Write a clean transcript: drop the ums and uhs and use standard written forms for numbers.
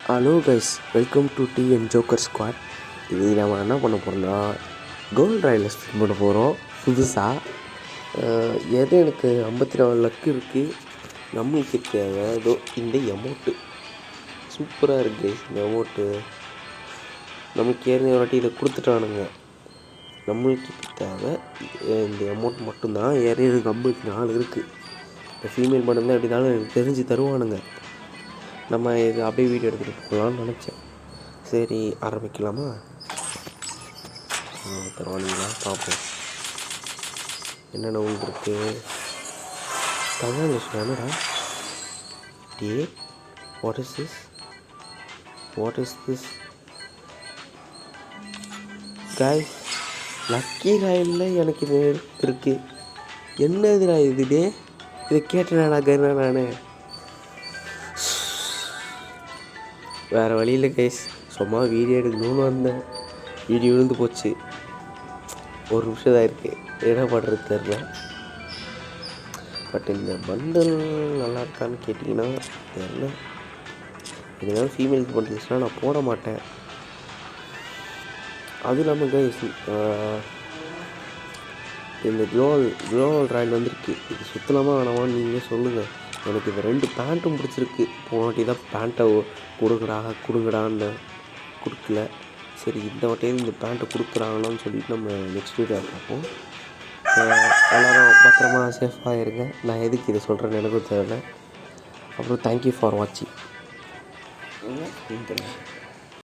Hello guys, welcome to T and joker squad. இது நம்ம என்ன பண்ண போகிறோம்னா கோல்டு ராயில் ஸ்பின் பண்ண போகிறோம் புதுசாக. எனக்கு 54 லக்கு இருக்குது. நம்மளுக்கு தேவை ஏதோ இந்த எமௌண்ட்டு சூப்பராக இருக்குது கைஸ். இந்த எமௌண்ட்டு நமக்கு ஏற்கனவே வாட்டி இதை கொடுத்துட்டானுங்க. நம்மளுக்கு இப்போ தேவை இந்த அமௌண்ட் மட்டும்தான். ஏற்கனவே 54 இருக்குது. இந்த ஃபீமேல் மட்டும்தான் எப்படினாலும் எனக்கு தெரிஞ்சு தருவானுங்க. நம்ம இது அப்படியே வீடியோ எடுத்துகிட்டு போகலான்னு நினச்சேன். சரி, ஆரம்பிக்கலாமா? தருவானுங்களா பார்ப்போம். என்னென்ன ஒன்று இருக்குது. தமிழ் என்னடா டே what is this guys? Lucky ராயலில் எனக்கு இது இருக்குது. என்ன இதுடா இது? டே இதை கேட்டேனாடா கருணா நான். வேறு வழியில் கைஸ், சும்மா வீடியோ எடுக்கணும்னு வந்தேன். வீடியோ விழுந்து போச்சு. ஒரு நிமிஷம் தான் இருக்குது. என்ன பண்ணுறது தெரில. பட் இந்த பண்டல் நல்லா இருக்கான்னு கேட்டிங்கன்னா தெரில. இதனால ஃபீமேலுக்கு பண்டல்ஸ்னால் நான் போட மாட்டேன். அதுவும் இல்லாமல் கைஸ், இந்த க்ளோவல் ராயல் வந்துருக்கு. இது சுத்தலாமா வேணாமான்னு நீங்களே சொல்லுங்கள். எனக்கு இந்த 2 பேண்ட்டும் பிடிச்சிருக்கு. போன வாட்டி தான் பேண்ட்டை கொடுங்கடான்னு கொடுக்கல. சரி, இந்த வாட்டியும் இந்த பேண்ட்டை கொடுக்குறாங்களான்னு சொல்லிட்டு நம்ம நெக்ஸ்ட் வீடியோ பார்ப்போம். எல்லோரும் பத்திரமா சேஃபாக இருங்க. நான் எதுக்கு இதை சொல்கிறேன்னு எனக்கும் தெரியல. அப்புறம் தேங்க்யூ ஃபார் வாட்சிங்.